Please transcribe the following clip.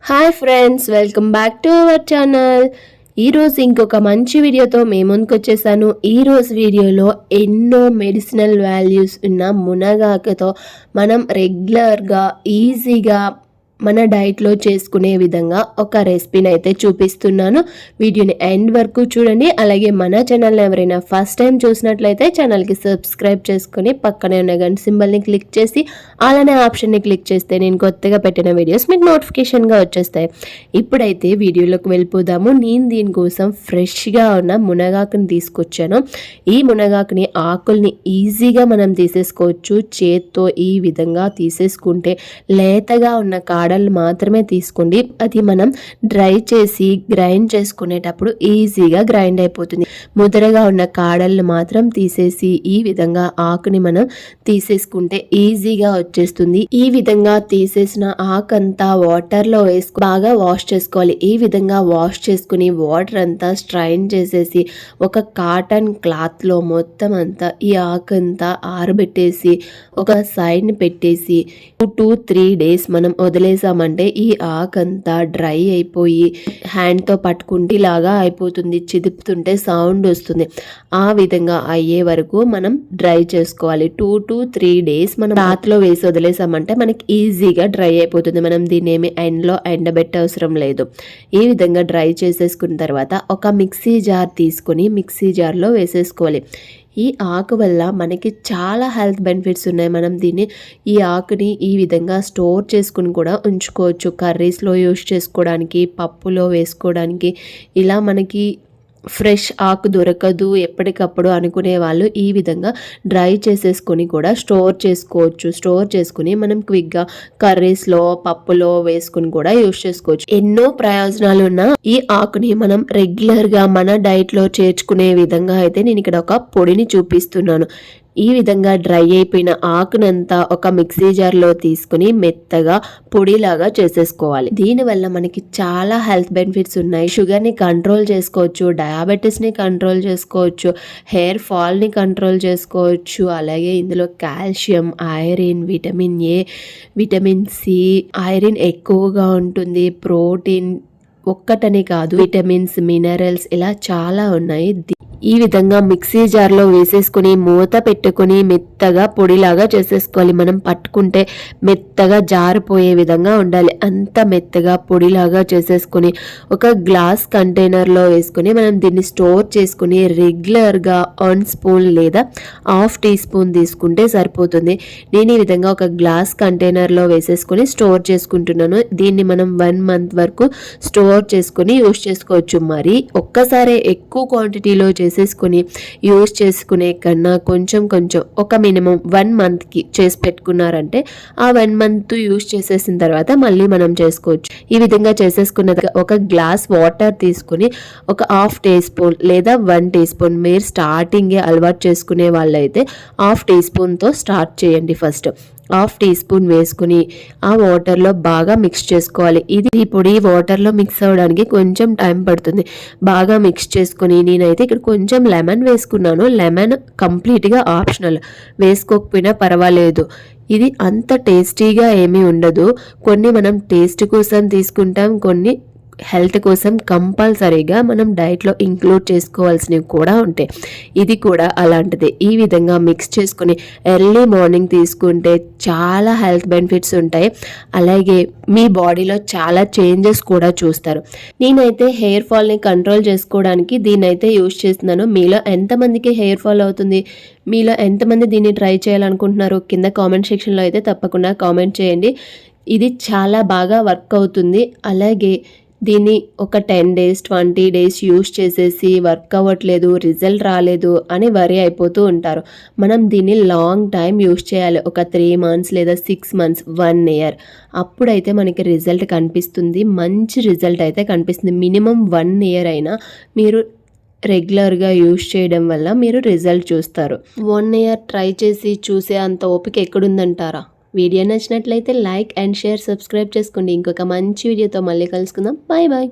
Hi friends, welcome back to our channel. ఈరోజు ఇంకొక మంచి వీడియోతో మేము ముందుకు వచ్చేసాను. ఈరోజు వీడియోలో ఎన్నో మెడిసినల్ వాల్యూస్ ఉన్న మునగాకుతో మనం రెగ్యులర్గా ఈజీగా మన డైట్లో చేసుకునే విధంగా ఒక రెసిపీని అయితే చూపిస్తున్నాను. వీడియోని ఎండ్ వరకు చూడండి. అలాగే మన ఛానల్ని ఎవరైనా ఫస్ట్ టైం చూసినట్లయితే ఛానల్కి సబ్స్క్రైబ్ చేసుకొని పక్కనే ఉన్న గంట సింబల్ని క్లిక్ చేసి అలానే ఆప్షన్ని క్లిక్ చేస్తే నేను కొత్తగా పెట్టిన వీడియోస్ మీకు నోటిఫికేషన్గా వచ్చేస్తాయి. ఇప్పుడైతే వీడియోలోకి వెళ్ళిపోదాము. నేను దీనికోసం ఫ్రెష్గా ఉన్న మునగాకుని తీసుకొచ్చాను. ఈ మునగాకుని ఆకుల్ని ఈజీగా మనం తీసేసుకోవచ్చు. చేత్తో ఈ విధంగా తీసేసుకుంటే లేతగా ఉన్న కాడలు మాత్రమే తీసుకోండి. అది మనం డ్రై చేసి గ్రైండ్ చేసుకునేటప్పుడు ఈజీగా గ్రైండ్ అయిపోతుంది. ముదరగా ఉన్న కాడలు మాత్రం తీసేసి ఈ విధంగా ఆకుని మనం తీసేసుకుంటే ఈజీగా వచ్చేస్తుంది. ఈ విధంగా తీసేసిన ఆకంతా వాటర్లో వేసుకు బాగా వాష్ చేసుకోవాలి. ఈ విధంగా వాష్ చేసుకుని వాటర్ అంతా స్ట్రైన్ చేసేసి ఒక కాటన్ క్లాత్లో మొత్తం అంతా ఈ ఆకంతా ఆరబెట్టేసి ఒక సైడ్ని పెట్టేసి 2-3 days మనం వదిలేసామంటే ఈ ఆకంతా డ్రై అయిపోయి హ్యాండ్తో పట్టుకుంటే ఇలాగా అయిపోతుంది. చిదుపుతుంటే సౌండ్ వస్తుంది. ఆ విధంగా అయ్యే వరకు మనం డ్రై చేసుకోవాలి. 2-3 days మనం రాత్రిలో వేసి వదిలేసామంటే మనకి ఈజీగా డ్రై అయిపోతుంది. మనం దీన్ని ఏమి ఎండలో ఎండబెట్టే అవసరం లేదు. ఈ విధంగా డ్రై చేసేసుకున్న తర్వాత ఒక మిక్సీ జార్ తీసుకొని మిక్సీ జార్లో వేసేసుకోవాలి. ఈ ఆకు వల్ల మనకి చాలా హెల్త్ బెనిఫిట్స్ ఉన్నాయి. మనం ఈ ఆకుని ఈ విధంగా స్టోర్ చేసుకుని కూడా ఉంచుకోవచ్చు. కర్రీస్లో యూస్ చేసుకోవడానికి, పప్పులో వేసుకోవడానికి. ఇలా మనకి ఫ్రెష్ ఆకు దొరకదు ఎప్పటికప్పుడు అనుకునే వాళ్ళు ఈ విధంగా డ్రై చేసేసుకొని కూడా స్టోర్ చేసుకోవచ్చు. స్టోర్ చేసుకుని మనం క్విక్గా కర్రీస్లో, పప్పులో వేసుకుని కూడా యూస్ చేసుకోవచ్చు. ఎన్నో ప్రయోజనాలు ఉన్న ఈ ఆకుని మనం రెగ్యులర్గా మన డైట్లో చేర్చుకునే విధంగా అయితే నేను ఇక్కడ ఒక పొడిని చూపిస్తున్నాను. ఈ విధంగా డ్రై అయిపోయిన ఆకునంతా ఒక మిక్సీ జార్లో తీసుకుని మెత్తగా పొడిలాగా చేసేసుకోవాలి. దీనివల్ల మనకి చాలా హెల్త్ బెనిఫిట్స్ ఉన్నాయి. షుగర్ని కంట్రోల్ చేసుకోవచ్చు, డయాబెటీస్ని కంట్రోల్ చేసుకోవచ్చు, హెయిర్ ఫాల్ని కంట్రోల్ చేసుకోవచ్చు. అలాగే ఇందులో calcium, iron, vitamin A, vitamin C, iron ఎక్కువగా ఉంటుంది. ప్రోటీన్ ఒక్కటనే కాదు, విటమిన్స్, మినరల్స్ ఇలా చాలా ఉన్నాయి. ఈ విధంగా మిక్సీ జార్లో వేసేసుకుని మూత పెట్టుకుని మెత్తగా పొడిలాగా చేసేసుకోవాలి. మనం పట్టుకుంటే మెత్తగా జారిపోయే విధంగా ఉండాలి. అంత మెత్తగా పొడిలాగా చేసేసుకుని ఒక గ్లాస్ కంటైనర్లో వేసుకుని మనం దీన్ని స్టోర్ చేసుకుని రెగ్యులర్గా 1 స్పూన్ లేదా 1/2 టీ స్పూన్ తీసుకుంటే సరిపోతుంది. నేను ఈ విధంగా ఒక గ్లాస్ కంటైనర్లో వేసేసుకుని స్టోర్ చేసుకుంటున్నాను. దీన్ని మనం 1 month వరకు స్టోర్ చేసుకుని యూస్ చేసుకోవచ్చు. మరి ఒక్కసారి ఎక్కువ క్వాంటిటీలో చేసేసుకుని యూస్ చేసుకునే కన్నా కొంచెం ఒక మినిమం 1 monthకి చేసి పెట్టుకున్నారంటే ఆ 1 month యూస్ చేసేసిన తర్వాత మళ్ళీ మనం చేసుకోవచ్చు. ఈ విధంగా చేసేసుకున్నది ఒక గ్లాస్ వాటర్ తీసుకుని ఒక 1/2 టీ స్పూన్ లేదా 1 టీ స్పూన్, మీరు స్టార్టింగే అలవాటు చేసుకునే వాళ్ళైతే 1/2 టీ స్పూన్తో స్టార్ట్ చేయండి. ఫస్ట్ 1/2 టీ స్పూన్ వేసుకుని ఆ వాటర్లో బాగా మిక్స్ చేసుకోవాలి. ఈ పొడి వాటర్లో మిక్స్ అవ్వడానికి కొంచెం టైం పడుతుంది. బాగా మిక్స్ చేసుకుని నేనైతే ఇక్కడ కొంచెం లెమన్ వేసుకున్నాను. లెమన్ కంప్లీట్గా ఆప్షనల్, వేసుకోకపోయినా పర్వాలేదు. ఇది అంత టేస్టీగా ఏమీ ఉండదు. కొన్ని మనం టేస్ట్ కోసం తీసుకుంటాం, కొన్ని హెల్త్ కోసం కంపల్సరీగా మనం డైట్లో ఇంక్లూడ్ చేసుకోవాల్సినవి కూడా ఉంటాయి. ఇది కూడా అలాంటిదే. ఈ విధంగా మిక్స్ చేసుకుని ఎర్లీ మార్నింగ్ తీసుకుంటే చాలా హెల్త్ బెనిఫిట్స్ ఉంటాయి. అలాగే మీ బాడీలో చాలా చేంజెస్ కూడా చూస్తారు. నేనైతే హెయిర్ ఫాల్ని కంట్రోల్ చేసుకోవడానికి దీన్నైతే యూస్ చేస్తున్నాను. మీలో ఎంతమందికి హెయిర్ ఫాల్ అవుతుంది, మీలో ఎంతమంది దీన్ని ట్రై చేయాలనుకుంటున్నారు కింద కామెంట్ సెక్షన్లో అయితే తప్పకుండా కామెంట్ చేయండి. ఇది చాలా బాగా వర్క్ అవుతుంది. అలాగే దీన్ని ఒక 10 days 20 days యూస్ చేసేసి వర్క్ అవ్వట్లేదు, రిజల్ట్ రాలేదు అని వరి అయిపోతూ ఉంటారు. మనం దీన్ని లాంగ్ టైం యూస్ చేయాలి. ఒక 3 months లేదా 6 months, 1 year. అప్పుడైతే మనకి రిజల్ట్ కనిపిస్తుంది. మంచి రిజల్ట్ అయితే కనిపిస్తుంది. మినిమం 1 year అయినా మీరు రెగ్యులర్గా యూస్ చేయడం వల్ల మీరు రిజల్ట్ చూస్తారు. 1 year ట్రై చేసి చూసే అంత ఓపిక ఎక్కడుందంటారా? వీడియో నచ్చినట్లయితే లైక్ అండ్ షేర్, సబ్స్క్రైబ్ చేసుకోండి. ఇంకొక మంచి వీడియోతో మళ్ళీ కలుసుకుందాం. Bye bye.